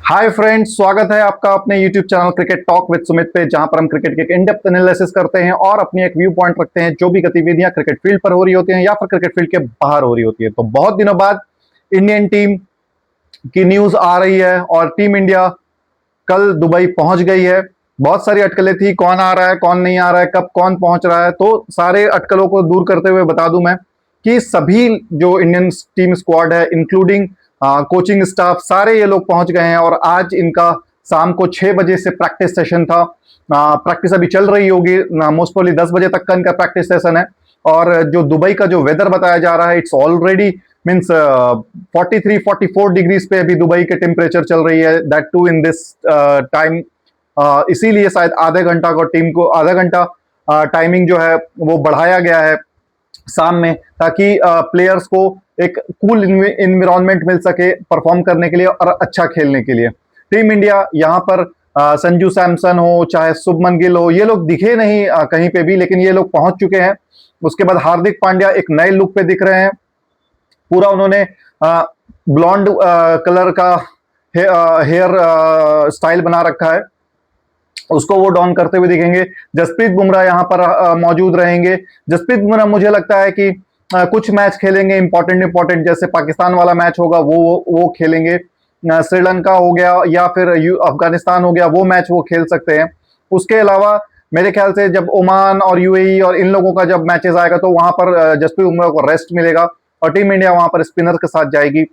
Hi friends, स्वागत है आपका अपने YouTube channel cricket talk with Sumit पे, जहां पर हम क्रिकेट के इन डेप्थ एनालिसिस करते हैं और अपनी एक व्यू पॉइंट रखते हैं जो भी गतिविधियां क्रिकेट फील्ड पर हो रही होती हैं या फिर क्रिकेट फील्ड के बाहर हो रही होती है। तो बहुत दिनों बाद इंडियन टीम की न्यूज आ रही है और टीम इंडिया कल दुबई पहुंच गई है। बहुत सारी अटकलें थी, कौन आ रहा है कौन नहीं आ रहा है, कब कौन पहुंच रहा है। तो सारे अटकलों को दूर करते हुए बता दूं मैं कि सभी जो इंडियन टीम स्क्वाड है इंक्लूडिंग कोचिंग स्टाफ, सारे ये लोग पहुंच गए हैं और आज इनका शाम को 6 बजे से प्रैक्टिस सेशन था। प्रैक्टिस अभी चल रही होगी, मोस्ट प्रोबेबली 10 बजे तक का इनका प्रैक्टिस सेशन है। और जो दुबई का जो वेदर बताया जा रहा है, इट्स ऑलरेडी मीन्स 43-44 डिग्रीज पे अभी दुबई के टेम्परेचर चल रही है, that too in this time. इसीलिए शायद आधे घंटा को टीम को आधा घंटा टाइमिंग जो है वो बढ़ाया गया है शाम में, ताकि प्लेयर्स को एक कूल इन्वायरमेंट मिल सके परफॉर्म करने के लिए और अच्छा खेलने के लिए। टीम इंडिया यहाँ पर संजू सैमसन हो चाहे शुभमन गिल हो, ये लोग दिखे नहीं कहीं पे भी, लेकिन ये लोग पहुंच चुके हैं। उसके बाद हार्दिक पांड्या एक नए लुक पे दिख रहे हैं। पूरा उन्होंने ब्लॉन्ड कलर का हेयर स्टाइल बना रखा है, उसको वो डॉन करते हुए दिखेंगे। जसप्रीत बुमराह यहाँ पर मौजूद रहेंगे। जसप्रीत बुमराह मुझे लगता है कि कुछ मैच खेलेंगे इंपॉर्टेंट, जैसे पाकिस्तान वाला मैच होगा वो खेलेंगे। श्रीलंका हो गया या फिर अफगानिस्तान हो गया, वो मैच वो खेल सकते हैं। उसके अलावा मेरे ख्याल से जब ओमान और यूएई और इन लोगों का जब मैचेस आएगा तो वहां पर जसप्रीत बुमराह को रेस्ट मिलेगा और टीम इंडिया वहां पर स्पिनर के साथ जाएगी।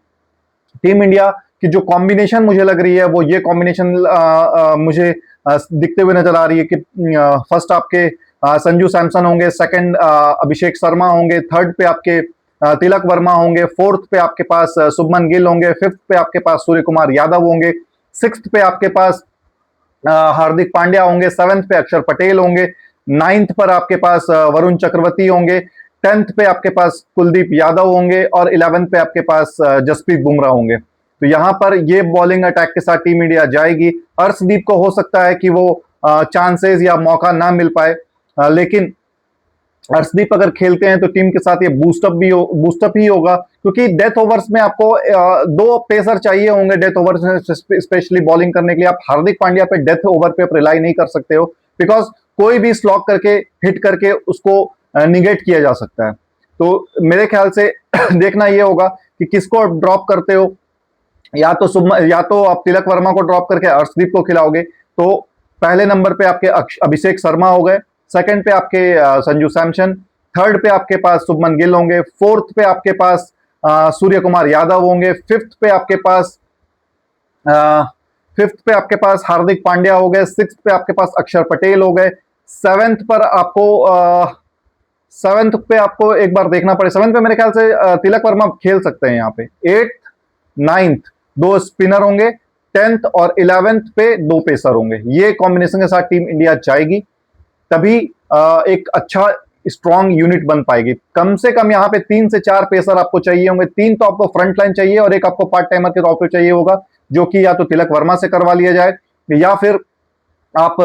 टीम इंडिया की जो कॉम्बिनेशन मुझे लग रही है वो ये कॉम्बिनेशन मुझे दिखते हुए नजर आ रही है कि फर्स्ट आपके संजू सैमसन होंगे, सेकंड अभिषेक शर्मा होंगे, थर्ड पे आपके तिलक वर्मा होंगे, फोर्थ पे आपके पास शुभमन गिल होंगे, फिफ्थ पे आपके पास सूर्य कुमार यादव होंगे, सिक्स्थ पे आपके पास हार्दिक पांड्या होंगे, सेवेंथ पे अक्षर पटेल होंगे, नाइन्थ पर आपके पास वरुण चक्रवर्ती होंगे, टेंथ पे आपके पास कुलदीप यादव होंगे और 11th पे आपके पास जसप्रीत बुमराह होंगे। तो यहां पर ये बॉलिंग अटैक के साथ टीम इंडिया जाएगी। अर्शदीप को हो सकता है कि वो चांसेस या मौका ना मिल पाए, लेकिन अर्शदीप अगर खेलते हैं तो टीम के साथ ये बूस्टअप ही होगा, क्योंकि डेथ ओवर्स में आपको दो पेसर चाहिए होंगे डेथ ओवर्स में, स्पेशली बॉलिंग करने के लिए। आप हार्दिक पांड्या पे डेथ ओवर पे रिलाई नहीं कर सकते हो, बिकॉज कोई भी स्लॉक करके हिट करके उसको निगेट किया जा सकता है। तो मेरे ख्याल से देखना ये होगा कि किसको आप ड्रॉप करते हो, या तो आप तिलक वर्मा को ड्रॉप करके अर्शदीप को खिलाओगे। तो पहले नंबर पे आपके अभिषेक शर्मा हो गए, सेकंड पे आपके संजू सैमसन, थर्ड पे आपके पास शुभमन गिल होंगे, फोर्थ पे आपके पास सूर्य कुमार यादव होंगे, फिफ्थ पे आपके पास हार्दिक पांड्या हो गए, सिक्स्थ पे आपके पास अक्षर पटेल हो गए, सेवेंथ पे आपको एक बार देखना पड़े। सेवेंथ पे मेरे ख्याल से तिलक वर्मा खेल सकते हैं यहाँ पे। एट्थ, नाइन्थ दो स्पिनर होंगे, 10th और 11th पे दो पेसर होंगे। ये कॉम्बिनेशन के साथ टीम इंडिया जाएगी, तभी एक अच्छा स्ट्रॉन्ग यूनिट बन पाएगी। कम से कम यहाँ पे 3 से 4 पेसर आपको चाहिए होंगे। 3 तो आपको फ्रंट लाइन चाहिए और एक आपको पार्ट टाइमर के तौर पे चाहिए होगा, जो कि या तो तिलक वर्मा से करवा लिया जाए या फिर आप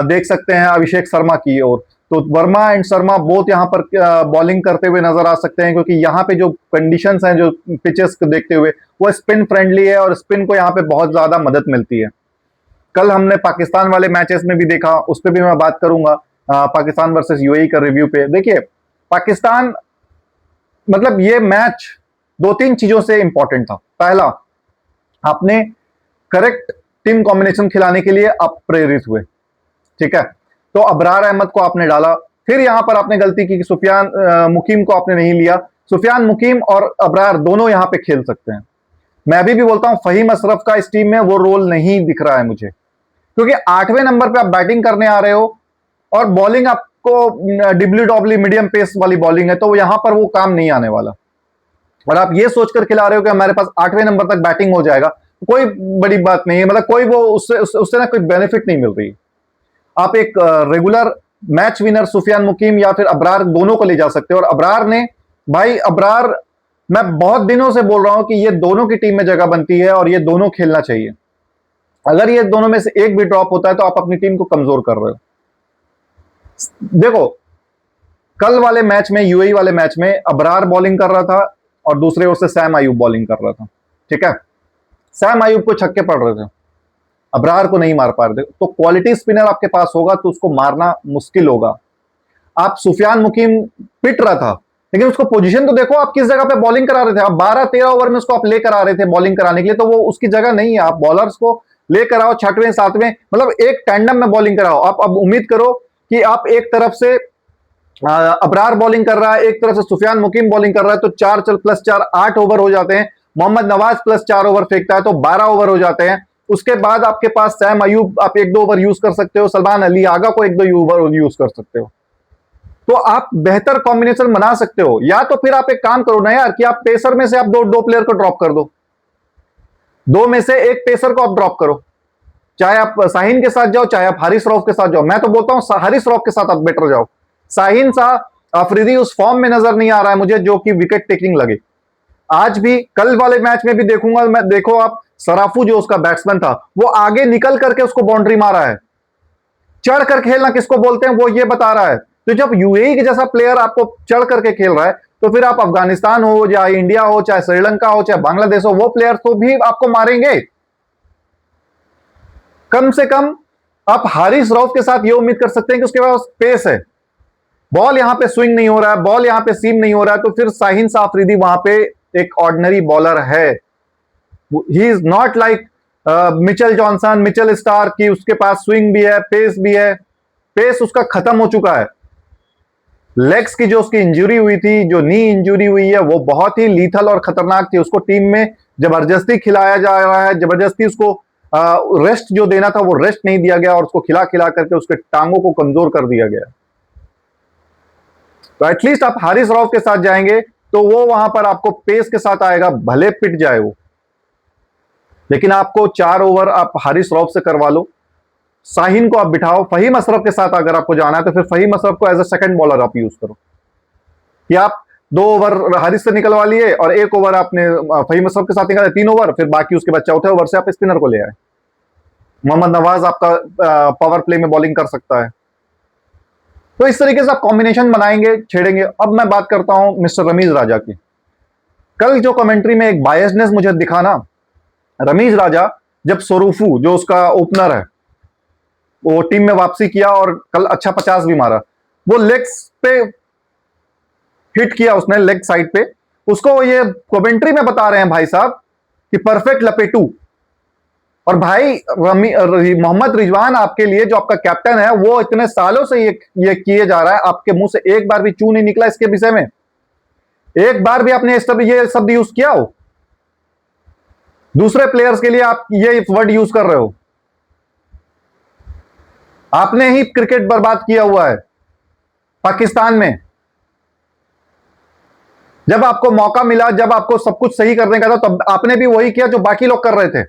देख सकते हैं अभिषेक शर्मा की ओर। तो वर्मा एंड शर्मा बोथ यहाँ पर बॉलिंग करते हुए नजर आ सकते हैं, क्योंकि यहाँ पे जो कंडीशंस हैं जो पिचेस को देखते हुए वो स्पिन फ्रेंडली है और स्पिन को यहाँ पे बहुत ज्यादा मदद मिलती है। कल हमने पाकिस्तान वाले मैचेस में भी देखा, उस पर भी मैं बात करूंगा, पाकिस्तान वर्सेस यूएई का रिव्यू पे। देखिए पाकिस्तान, मतलब ये मैच 2-3 चीजों से इंपॉर्टेंट था। पहला, आपने करेक्ट टीम कॉम्बिनेशन खिलाने के लिए आप प्रेरित हुए, ठीक है। तो अबरार अहमद को आपने डाला, फिर यहां पर आपने गलती की कि सुफियान मुकीम को आपने नहीं लिया। सुफियान मुकीम और अबरार दोनों यहां पे खेल सकते हैं। मैं अभी भी बोलता हूं फहीम अशरफ का इस टीम में वो रोल नहीं दिख रहा है मुझे, क्योंकि 8वें नंबर पे आप बैटिंग करने आ रहे हो और बॉलिंग आपको डिब्ल्यू डब्ल्यू मीडियम पेस वाली बॉलिंग है, तो यहां पर वो काम नहीं आने वाला। और आप ये सोचकर खिला रहे हो कि हमारे पास 8वें नंबर तक बैटिंग हो जाएगा, कोई बड़ी बात नहीं है। मतलब कोई वो उससे ना कोई बेनिफिट नहीं मिल रही। आप एक रेगुलर मैच विनर सुफियान मुकीम या फिर अबरार दोनों को ले जा सकते हो। और अबरार ने, भाई अबरार, मैं बहुत दिनों से बोल रहा हूं कि ये दोनों की टीम में जगह बनती है और ये दोनों खेलना चाहिए। अगर ये दोनों में से एक भी ड्रॉप होता है तो आप अपनी टीम को कमजोर कर रहे हो। देखो कल वाले मैच में, यूएई वाले मैच में अबरार बॉलिंग कर रहा था और दूसरे ओर से सैम अयूब बॉलिंग कर रहा था, ठीक है। सैम अयूब को छक्के पड़ रहे थे, अबरार को नहीं मार पा रहे थे। तो क्वालिटी स्पिनर आपके पास होगा तो उसको मारना मुश्किल होगा। आप सुफियान मुकीम पिट रहा था, लेकिन उसको पोजीशन तो देखो, आप किस जगह पे बॉलिंग करा रहे थे। आप 12-13 ओवर में उसको आप लेकर आ रहे थे बॉलिंग कराने के लिए, तो वो उसकी जगह नहीं है। आप बॉलर्स को लेकर आओ 6वें 7वें, मतलब एक टैंडम में बॉलिंग कराओ। आप अब उम्मीद करो कि आप एक तरफ से अबरार बॉलिंग कर रहा है, एक तरफ से सुफियान मुकीम बॉलिंग कर रहा है, तो 4 चल प्लस 4 8 ओवर हो जाते हैं। मोहम्मद नवाज प्लस 4 ओवर फेंकता है तो 12 ओवर हो जाते हैं। उसके बाद आपके पास सैम अयूब आप 1-2 ओवर यूज कर सकते हो, सलमान अली आगा को 1-2 ओवर यूज कर सकते हो। तो आप बेहतर कॉम्बिनेशन बना सकते हो। या तो फिर आप एक काम करो ना यार, कि आप पेसर में से आप दो प्लेयर को ड्रॉप कर दो, दो में से एक पेसर को आप ड्रॉप करो। चाहे आप शाहीन के साथ जाओ, चाहे आप हारिस रऊफ के साथ जाओ। मैं तो बोलता हूं हारिस रऊफ के साथ आप बेटर जाओ। शाहीन शाह अफरीदी उस फॉर्म में नजर नहीं आ रहा है मुझे जो कि विकेट टेकिंग लगे। आज भी कल वाले मैच में भी देखूंगा मैं, देखो आप सराफू जो उसका बैट्समैन था, वो आगे निकल करके उसको बाउंड्री मारा है। चढ़ कर खेलना किसको बोलते हैं वो ये बता रहा है। तो जब यूएई के जैसा प्लेयर आपको चढ़ करके खेल रहा है, तो फिर आप अफगानिस्तान हो, चाहे इंडिया हो, चाहे श्रीलंका हो, चाहे बांग्लादेश हो, वो प्लेयर तो भी आपको मारेंगे। कम से कम आप हारिस रऊफ के साथ ये उम्मीद कर सकते हैं कि उसके पास पेस है, बॉल यहां पे स्विंग नहीं हो रहा है, बॉल यहां पे सीम नहीं हो रहा है, तो फिर शाहीन शाह अफरीदी वहां पे एक ऑर्डिनरी बॉलर है। He is not like Mitchell Johnson, Mitchell star की उसके पास स्विंग भी है, पेस भी है। पेस उसका खत्म हो चुका है। लेग्स की जो उसकी इंजरी हुई थी, जो नी इंजरी हुई है, वो बहुत ही लीथल और खतरनाक थी। उसको टीम में जबरदस्ती खिलाया जा रहा है, जबरदस्ती उसको रेस्ट जो देना था वो रेस्ट नहीं दिया गया, और उसको खिला खिला करके उसके टांगों को कमजोर कर दिया गया। तो एटलीस्ट आप हारिस रऊफ के साथ जाएंगे तो वो वहां पर आपको पेस के साथ आएगा, भले पिट जाए वो, लेकिन आपको 4 ओवर आप हारिस रऊफ से करवा लो। शाहीन को आप बिठाओ, फहीम अशरफ के साथ अगर आपको जाना है तो फिर फहीम अशरफ को एज अ सेकंड बॉलर आप यूज करो, कि आप 2 ओवर हारिस से निकलवा लिए और 1 ओवर आपने फहीम अशरफ के साथ निकाला, 3 ओवर, फिर बाकी उसके बाद चौथे ओवर से आप स्पिनर को ले आए। मोहम्मद नवाज आपका पावर प्ले में बॉलिंग कर सकता है। तो इस तरीके से आप कॉम्बिनेशन बनाएंगे, छेड़ेंगे। अब मैं बात करता हूं मिस्टर रमीज राजा की। कल जो कमेंट्री में एक बायसनेस मुझे दिखा ना, रमीज राजा जब स्वरूफू जो उसका ओपनर है वो टीम में वापसी किया और कल अच्छा 50 भी मारा, वो लेग्स पे हिट किया उसने, लेग साइड पे, उसको ये कमेंट्री में बता रहे हैं भाई साहब कि परफेक्ट लपेटू। और भाई मोहम्मद रिजवान आपके लिए जो आपका कैप्टन है, वो इतने सालों से ये किए जा रहा है, आपके मुंह से एक बार भी चू नहीं निकला इसके विषय में, एक बार भी आपने ये शब्द यूज किया हो? दूसरे प्लेयर्स के लिए आप ये वर्ड यूज कर रहे हो। आपने ही क्रिकेट बर्बाद किया हुआ है पाकिस्तान में। जब आपको मौका मिला, जब आपको सब कुछ सही करने का था, तब आपने भी वही किया जो बाकी लोग कर रहे थे।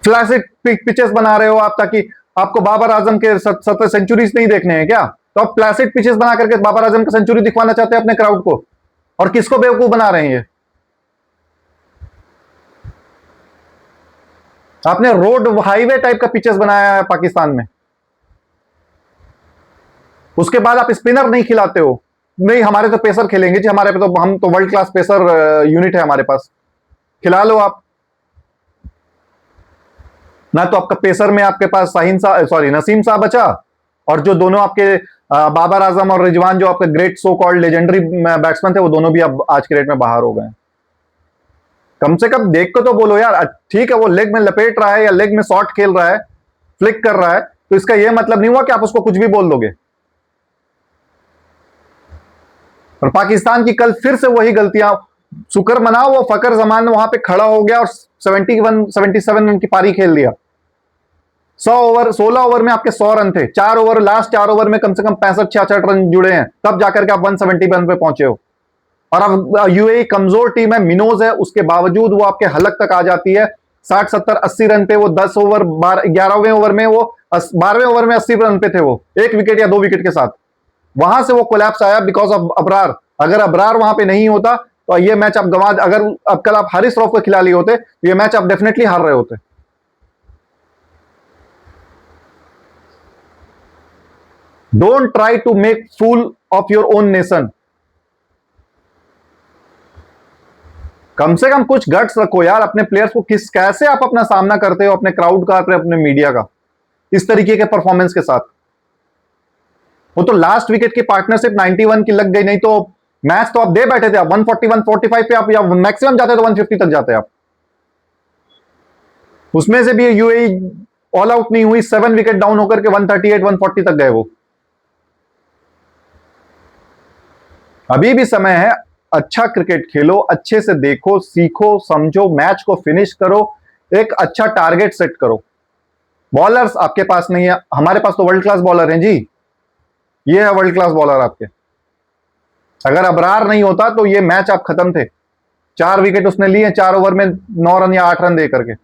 क्लासिक पिचेस बना रहे हो आप ताकि आपको बाबर आजम के 70 सेंचुरीज नहीं देखने हैं क्या? तो आप क्लासिक पिचेस बना करके बाबर आजम का सेंचुरी दिखवाना चाहते हैं अपने क्राउड को, और किसको बेवकूफ बना रहे हैं ये? आपने रोड हाईवे टाइप का पिचेस बनाया है पाकिस्तान में, उसके बाद आप स्पिनर नहीं खिलाते हो। नहीं, हमारे तो पेसर खेलेंगे जी, हमारे पे तो, हम तो वर्ल्ड क्लास पेसर यूनिट है हमारे पास, खिला लो आप। ना तो आपका पेसर में आपके पास नसीम शाह बचा, और जो दोनों आपके बाबर आजम और रिजवान जो आपके great so called legendary batsman थे, वो दोनों भी अब आज के डेट में बाहर हो गए। कम से कम देख को तो बोलो यार। ठीक है, वो लेग में लपेट रहा है या लेग में शॉट खेल रहा है, फ्लिक कर रहा है, तो इसका यह मतलब नहीं हुआ कि आप उसको कुछ भी बोल दोगे। और पाकिस्तान की कल फिर से वही गलतियां, शुक्र मनाओ वो फकर जमान वहां पे खड़ा हो गया और 77 रन की पारी खेल दिया। 16 ओवर में आपके 100 रन थे, लास्ट 4 ओवर में कम से कम 65-66 रन जुड़े हैं, तब जाकर के आप 170 रन पे पहुंचे हो। और अब यूएई कमजोर टीम है, मिनोज है, उसके बावजूद वो आपके हलक तक आ जाती है 60-70-80 रन पे। वो 10 ओवर 11वें ओवर में वो 12वें ओवर में 80 रन पे थे, वो 1 विकेट या 2 विकेट के साथ। वहां से वो कोलैप्स आया बिकॉज ऑफ अबरार। अगर अबरार वहां पे नहीं होता तो ये मैच आप गंवा, अगर अब कल आप हारिस रऊफ को खिला लिए होते तो ये मैच आप डेफिनेटली हार रहे होते। Don't try to make fool of your own nation. कम से कम कुछ गट्स रखो यार अपने प्लेयर्स को। कैसे आप अपना सामना करते हो अपने क्राउड का, अपने मीडिया का, इस तरीके के परफॉर्मेंस के साथ। वो तो लास्ट विकेट की पार्टनरशिप 91 की लग गई, नहीं तो मैच तो आप दे बैठे थे। आप 140 145 पे आप, या मैक्सिमम जाते तो 150 तक जाते आप। उसमें से भी यूएई ऑल आउट नहीं हुई, 7 विकेट डाउन होकर के 138 140 तक गए वो। अभी भी समय है, अच्छा क्रिकेट खेलो, अच्छे से देखो, सीखो, समझो, मैच को फिनिश करो, एक अच्छा टारगेट सेट करो। बॉलर्स आपके पास नहीं है, हमारे पास तो वर्ल्ड क्लास बॉलर हैं जी। ये है वर्ल्ड क्लास बॉलर आपके। अगर अबरार नहीं होता तो ये मैच आप खत्म थे। 4 विकेट उसने लिए 4 ओवर में, 9 रन या 8 रन दे करके।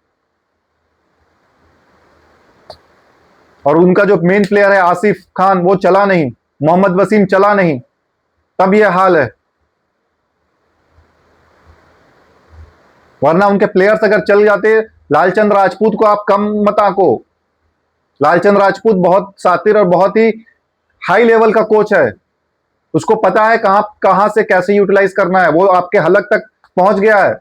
और उनका जो मेन प्लेयर है आसिफ खान, वो चला नहीं, मोहम्मद वसीम चला नहीं, तब ये हाल है। वरना उनके प्लेयर्स अगर चल जाते, लालचंद राजपूत को आप कम मत आंको। लालचंद राजपूत बहुत सातिर और बहुत ही हाई लेवल का कोच है। उसको पता है कहां कहां से कैसे यूटिलाइज करना है। वो आपके हलक तक पहुंच गया है।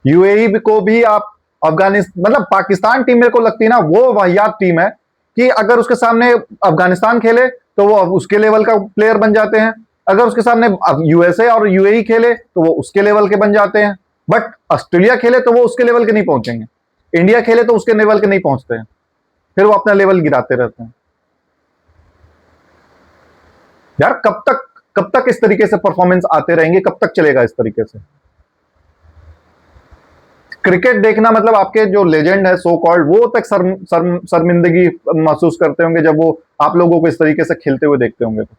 यूएई को भी आप, अफगानिस्तान मतलब पाकिस्तान टीम मेरे को लगती है ना, वो वाहियात टीम है कि अगर उसके सामने अफगानिस्तान खेले तो वो उसके लेवल का प्लेयर बन जाते हैं। अगर उसके सामने यूएसए और यूएई खेले तो वो उसके लेवल के बन जाते हैं। बट ऑस्ट्रेलिया खेले तो वो उसके लेवल के नहीं पहुंचेंगे। इंडिया खेले तो उसके लेवल के नहीं पहुंचते हैं, फिर वो अपना लेवल गिराते रहते हैं। यार कब तक इस तरीके से परफॉर्मेंस आते रहेंगे, कब तक चलेगा इस तरीके से? क्रिकेट देखना मतलब आपके जो लेजेंड है सो कॉल्ड, वो तक शर्मिंदगी महसूस करते होंगे जब वो आप लोगों को इस तरीके से खेलते हुए देखते होंगे। तो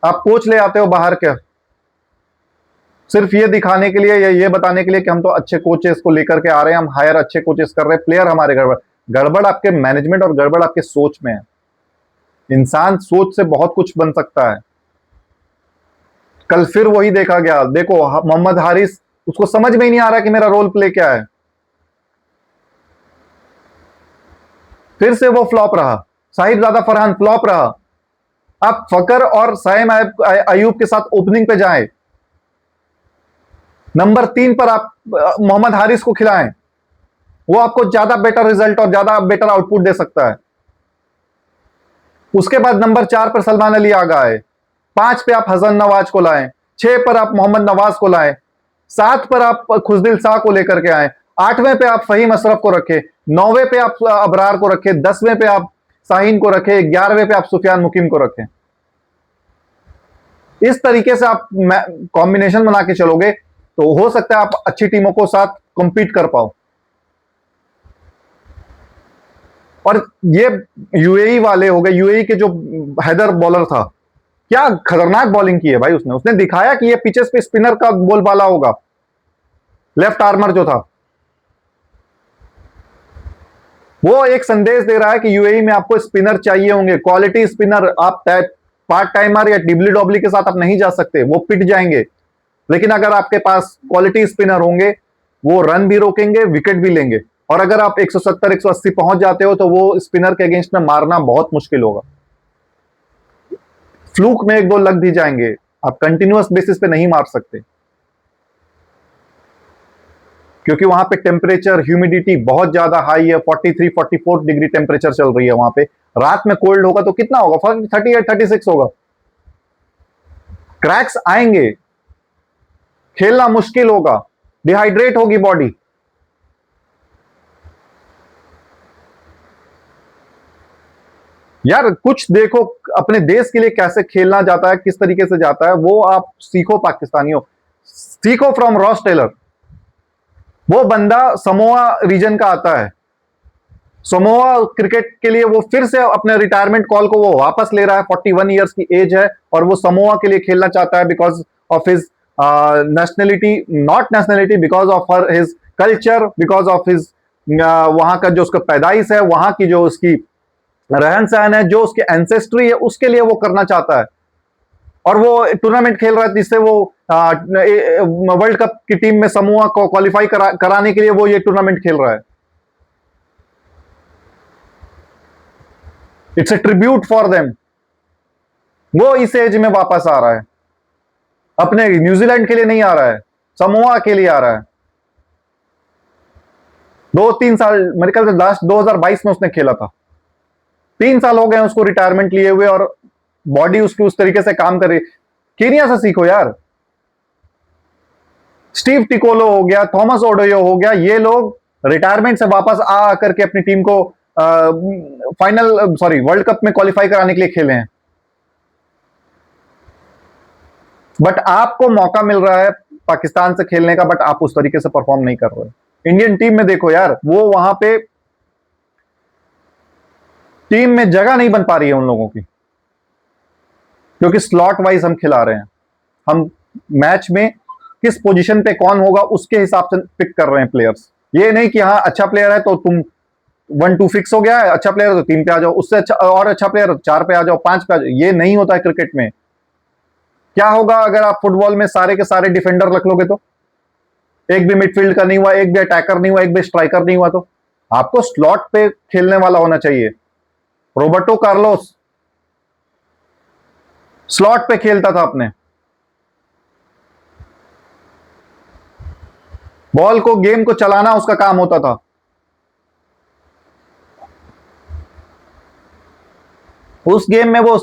आप कोच ले आते हो बाहर के, सिर्फ ये दिखाने के लिए या ये बताने के लिए कि हम तो अच्छे कोचेस को लेकर के आ रहे हैं, हम हायर अच्छे कोचेस कर रहे हैं, प्लेयर हमारे गड़बड़। गड़बड़ आपके मैनेजमेंट और गड़बड़ आपके सोच में है। इंसान सोच से बहुत कुछ बन सकता है। कल फिर वही देखा गया। देखो मोहम्मद हारिस, उसको समझ में ही नहीं आ रहा कि मेरा रोल प्ले क्या है। फिर से वो फ्लॉप रहा। साहिबजादा फरहान फ्लॉप रहा। आप फकर और साइम अयूब के साथ ओपनिंग पे जाएं। नंबर 3 पर आप मोहम्मद हारिस को खिलाएं, वो आपको ज्यादा बेटर रिजल्ट और ज्यादा बेटर आउटपुट दे सकता है। उसके बाद नंबर 4 पर सलमान अली आगा है, 5 पे आप हसन नवाज को लाएं, 6 पर आप मोहम्मद नवाज को लाएं, 7 पर आप खुशदिल शाह को लेकर के आए, 8वें पे आप फहीम अशरफ को रखे, 9वें पे आप अबरार को रखे, 10वें पे आप शाहीन को रखे, 11वें पे आप सुफियान मुकीम को रखे। इस तरीके से आप कॉम्बिनेशन बना के चलोगे तो हो सकता है आप अच्छी टीमों को साथ कंपीट कर पाओ। और ये यूएई वाले हो गए, यूएई के जो हैदर बॉलर था, क्या खतरनाक बॉलिंग की है भाई उसने। उसने दिखाया कि ये पिचेस पे स्पिनर का बोलबाला होगा। लेफ्ट आर्मर जो था वो एक संदेश दे रहा है कि यूएई में आपको स्पिनर चाहिए होंगे, क्वालिटी स्पिनर। आप पार्ट टाइमर या डिबली डॉबली के साथ आप नहीं जा सकते, वो पिट जाएंगे। लेकिन अगर आपके पास क्वालिटी स्पिनर होंगे, वो रन भी रोकेंगे, विकेट भी लेंगे। और अगर आप 170 180 पहुंच जाते हो तो वो स्पिनर के अगेंस्ट में मारना बहुत मुश्किल होगा। फ्लूक में 1-2 लग भी जाएंगे, आप कंटिन्यूअस बेसिस पे नहीं मार सकते, क्योंकि वहां पे टेम्परेचर, ह्यूमिडिटी बहुत ज्यादा हाई है। 43 44 डिग्री टेम्परेचर चल रही है वहां पे। रात में कोल्ड होगा तो कितना होगा, 38 36 होगा। क्रैक्स आएंगे, खेलना मुश्किल होगा, डिहाइड्रेट होगी बॉडी। यार कुछ देखो, अपने देश के लिए कैसे खेलना जाता है, किस तरीके से जाता है, वो आप सीखो। पाकिस्तानियों, सीखो फ्रॉम रॉस टेलर। वो बंदा समोआ रीजन का आता है। समोआ क्रिकेट के लिए वो फिर से अपने रिटायरमेंट कॉल को वो वापस ले रहा है। 41 ईयर्स की एज है और वो समोआ के लिए खेलना चाहता है because of his nationality, not nationality, because of his culture, because of his वहां का जो उसका पैदाइश है, वहां की जो उसकी रहन सहन है, जो उसकी एंसेस्ट्री है, उसके लिए वो करना चाहता है। और वो टूर्नामेंट खेल रहा है जिससे वो वर्ल्ड कप की टीम में समूह को क्वालिफाई कराने के लिए वो ये टूर्नामेंट खेल रहा है। It's a tribute for them. वो इस एज में वापस आ रहा है, अपने न्यूजीलैंड के लिए नहीं आ रहा है। समोआ अकेले आ रहा है। 2-3 साल मेरे ख्याल से लास्ट 2022 में उसने खेला था। 3 साल हो गए उसको रिटायरमेंट लिए हुए और बॉडी उसकी उस तरीके से काम कर रही। कीनिया से सीखो यार। स्टीव टिकोलो हो गया, थॉमस ओडोयो हो गया, ये लोग रिटायरमेंट से वापस आ करके अपनी टीम को वर्ल्ड कप में क्वालिफाई कराने के लिए खेले हैं। बट आपको मौका मिल रहा है पाकिस्तान से खेलने का, बट आप उस तरीके से परफॉर्म नहीं कर रहे। इंडियन टीम में देखो यार, वो वहां पे टीम में जगह नहीं बन पा रही है उन लोगों की, क्योंकि स्लॉट वाइज हम खिला रहे हैं। हम मैच में किस पोजीशन पे कौन होगा उसके हिसाब से पिक कर रहे हैं प्लेयर्स। ये नहीं कि हाँ अच्छा प्लेयर है तो तुम 1-2 फिक्स हो गया है, अच्छा प्लेयर है तो 3 पे आ जाओ, उससे अच्छा और अच्छा प्लेयर 4 पे आ जाओ, 5 पे आ जाओ। ये नहीं होता है क्रिकेट में। क्या होगा अगर आप फुटबॉल में सारे के सारे डिफेंडर रख लोगे तो? एक भी मिडफील्ड का नहीं हुआ, एक भी अटैकर नहीं हुआ, एक भी स्ट्राइकर नहीं हुआ, तो आपको स्लॉट पे खेलने वाला होना चाहिए। रोबर्टो कार्लोस स्लॉट पे खेलता था, अपने बॉल को गेम को चलाना उसका काम होता था। उस गेम में वो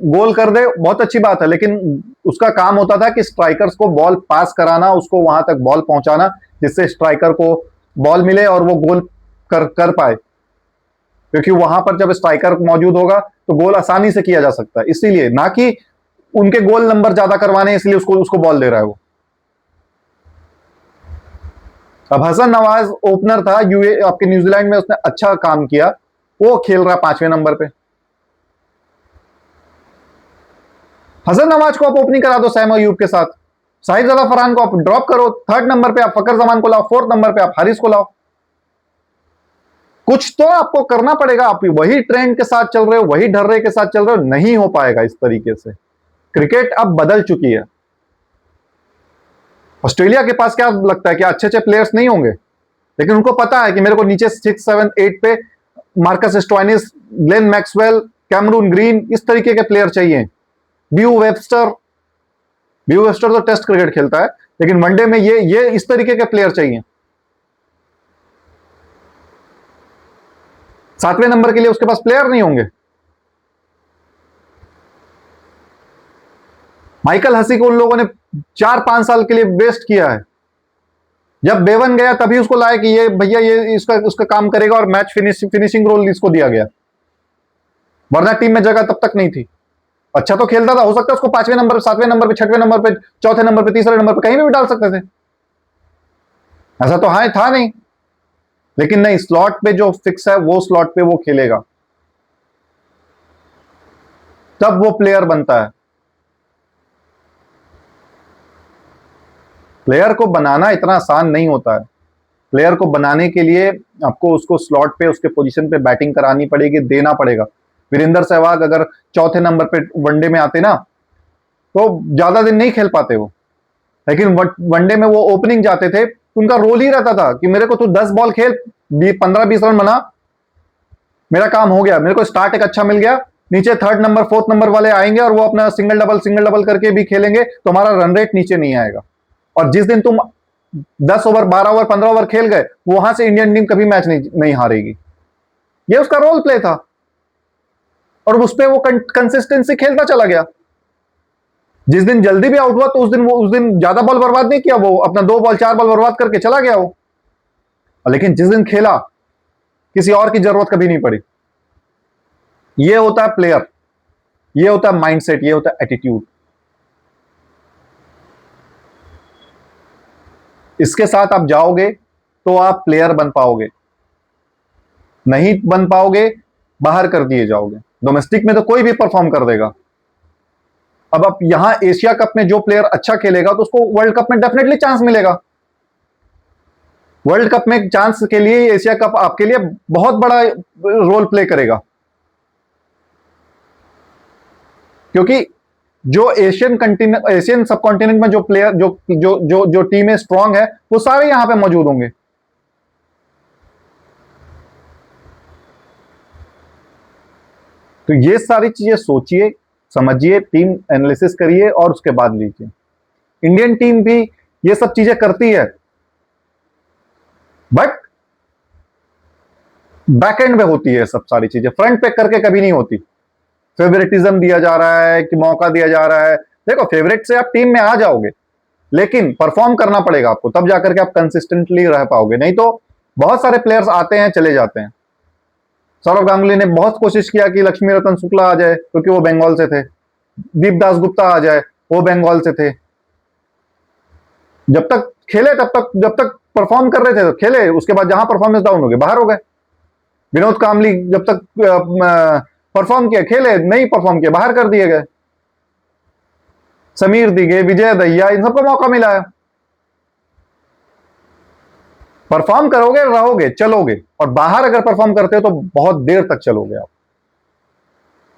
गोल कर दे बहुत अच्छी बात है, लेकिन उसका काम होता था कि स्ट्राइकर्स को बॉल पास कराना, उसको वहां तक बॉल पहुंचाना जिससे स्ट्राइकर को बॉल मिले और वो गोल कर पाए, क्योंकि वहां पर जब स्ट्राइकर मौजूद होगा तो गोल आसानी से किया जा सकता है। इसीलिए ना कि उनके गोल नंबर ज्यादा करवाने, इसलिए उसको उसको बॉल दे रहा है वो। अब हसन नवाज ओपनर था आपके न्यूजीलैंड में, उसने अच्छा काम किया, वो खेल रहा 5वें नंबर पे। हसन नवाज को आप ओपनिंग करा दो सैम अयूब के साथ, शाहिद अला फरहान को आप ड्रॉप करो, 3rd नंबर पे आप फकर जमान को लाओ, 4th नंबर पे आप हारिस को लाओ। कुछ तो आपको करना पड़ेगा। आप वही ट्रेंड के साथ चल रहे हो, वही ढर्रे के साथ चल रहे हो, नहीं हो पाएगा इस तरीके से। क्रिकेट अब बदल चुकी है। ऑस्ट्रेलिया के पास क्या लगता है कि अच्छे अच्छे प्लेयर्स नहीं होंगे, लेकिन उनको पता है कि मेरे को नीचे 6, 7, 8 पे Marcus Stoinis, Glenn Maxwell, Cameron Green, इस तरीके के प्लेयर चाहिए। ब्यू वेबस्टर तो टेस्ट क्रिकेट खेलता है, लेकिन वनडे में ये इस तरीके के प्लेयर चाहिए। 7वें नंबर के लिए उसके पास प्लेयर नहीं होंगे। माइकल हसी को उन लोगों ने 4-5 साल के लिए वेस्ट किया है। जब बेवन गया तभी उसको लाया कि ये भैया ये उसका काम करेगा, और मैच फिनिशिंग रोल इसको दिया गया, वरना टीम में जगह तब तक नहीं थी। अच्छा तो खेलता था, हो सकता है उसको 5वें नंबर पे, 7वें नंबर पे, 6वें नंबर पे, 4थे नंबर पे, 3रे नंबर पे कहीं भी डाल सकते थे। ऐसा तो हाँ था नहीं, लेकिन नहीं, स्लॉट पे जो फिक्स है वो स्लॉट पे वो खेलेगा, तब वो प्लेयर बनता है। प्लेयर को बनाना इतना आसान नहीं होता है। प्लेयर को बनाने के लिए आपको उसको स्लॉट पे उसके पोजीशन पे बैटिंग करानी पड़ेगी, देना पड़ेगा। वीरेंद्र सहवाग अगर 4थे नंबर पे वनडे में आते ना तो ज्यादा दिन नहीं खेल पाते वो, लेकिन वनडे में वो ओपनिंग जाते थे, उनका रोल ही रहता था कि मेरे को तू 10 बॉल खेल, 15-20 रन बना, मेरा काम हो गया। मेरे को स्टार्ट एक अच्छा मिल गया, नीचे 3rd नंबर 4th नंबर वाले आएंगे और वो अपना सिंगल डबल करके भी खेलेंगे, तो हमारा रन रेट नीचे नहीं आएगा। और जिस दिन तुम 10 ओवर, 12 ओवर, 15 ओवर खेल गए, वहां से इंडियन टीम कभी मैच नहीं हारेगी। ये उसका रोल प्ले था, और उस पर वो कंसिस्टेंसी खेलता चला गया। जिस दिन जल्दी भी आउट हुआ तो उस दिन ज्यादा बॉल बर्बाद नहीं किया, वो अपना 2 बॉल 4 बॉल बर्बाद करके चला गया वो। लेकिन जिस दिन खेला, किसी और की जरूरत कभी नहीं पड़ी। ये होता है प्लेयर, ये होता है माइंडसेट, ये होता है एटीट्यूड। इसके साथ आप जाओगे तो आप प्लेयर बन पाओगे, नहीं बन पाओगे बाहर कर दिए जाओगे। डोमेस्टिक में तो कोई भी परफॉर्म कर देगा। अब आप यहां एशिया कप में जो प्लेयर अच्छा खेलेगा तो उसको वर्ल्ड कप में डेफिनेटली चांस मिलेगा। वर्ल्ड कप में चांस के लिए एशिया कप आपके लिए बहुत बड़ा रोल प्ले करेगा, क्योंकि जो एशियन सब कॉन्टिनेंट में जो प्लेयर जो टीमें स्ट्रांग है वो सारे यहां पे मौजूद होंगे। तो ये सारी चीजें सोचिए, समझिए, टीम एनालिसिस करिए और उसके बाद लीजिए। इंडियन टीम भी ये सब चीजें करती है, बट बैक एंड में होती है सब सारी चीजें, फ्रंट पे करके कभी नहीं होती। फेवरेटिज्म दिया जा रहा है कि मौका दिया जा रहा है। देखो, फेवरेट से आप टीम में आ जाओगे, लेकिन परफॉर्म करना पड़ेगा आपको, तब जाकर के आप कंसिस्टेंटली रह पाओगे। नहीं तो बहुत सारे प्लेयर्स आते हैं चले जाते हैं। सौरव गांगुली ने बहुत कोशिश किया कि लक्ष्मी रतन शुक्ला आ जाए, क्योंकि वो बंगाल से थे। दीप दास गुप्ता आ जाए, वो बंगाल से थे। जब तक खेले तब तक, जब तक परफॉर्म कर रहे थे तो खेले, उसके बाद जहां परफॉर्मेंस डाउन हो गए बाहर हो गए। विनोद कामली जब तक परफॉर्म किया, खेले, नहीं परफॉर्म किया, बाहर कर दिए गए। समीर दिगे, विजय दहिया, इन सबको मौका मिला है। परफॉर्म करोगे, रहोगे, चलोगे, और बाहर अगर परफॉर्म करते हो तो बहुत देर तक चलोगे आप।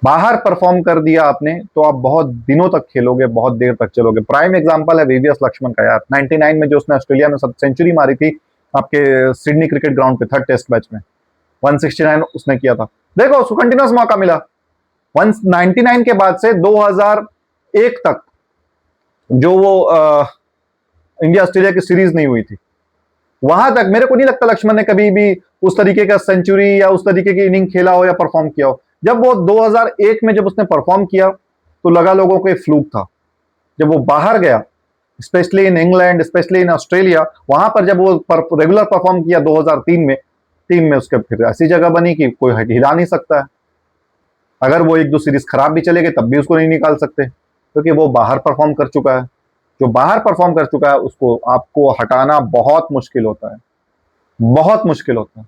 बाहर परफॉर्म कर दिया आपने तो आप बहुत दिनों तक खेलोगे, बहुत देर तक चलोगे। प्राइम एग्जांपल है वीवीएस लक्ष्मण का यार, 99 में जो उसने ऑस्ट्रेलिया में सब सेंचुरी मारी थी, आपके सिडनी क्रिकेट ग्राउंड पे, 3rd टेस्ट मैच में 169 उसने किया था। देखो, उसको कंटिन्यूस मौका मिला। 199 के बाद से 2001 तक जो वो इंडिया ऑस्ट्रेलिया की सीरीज नहीं हुई थी, वहां तक मेरे को नहीं लगता लक्ष्मण ने कभी भी उस तरीके का सेंचुरी या उस तरीके की इनिंग खेला हो या परफॉर्म किया हो। जब वो 2001 में जब उसने परफॉर्म किया तो लगा लोगों को ये फ्लूक था। जब वो बाहर गया, specially in England, specially in Australia, वहां पर जब वो रेगुलर परफॉर्म किया 2003 में, टीम में उसके फिर ऐसी जगह बनी कि कोई हिला नहीं सकता है। अगर वो 1-2 सीरीज खराब भी चले गए तब भी उसको नहीं निकाल सकते, क्योंकि वो बाहर परफॉर्म कर चुका है। जो बाहर परफॉर्म कर चुका है उसको आपको हटाना बहुत मुश्किल होता है, बहुत मुश्किल होता है।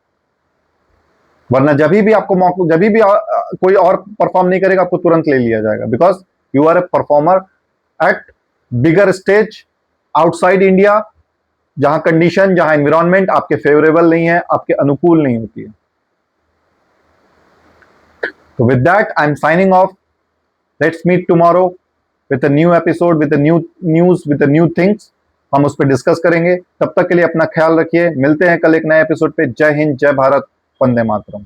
वरना जब भी आपको मौका, जब भी कोई और परफॉर्म नहीं करेगा, आपको तुरंत ले लिया जाएगा, because you are a performer at bigger stage outside India, जहां कंडीशन, जहां एनवायरमेंट आपके फेवरेबल नहीं है, आपके अनुकूल नहीं होती है। तो with that I am signing off. Let's meet tomorrow with a new episode, with a new news, with a new things. हम उस पर डिस्कस करेंगे। तब तक के लिए अपना ख्याल रखिए। मिलते हैं कल एक नए एपिसोड पे। जय हिंद, जय भारत, वंदे मातरम।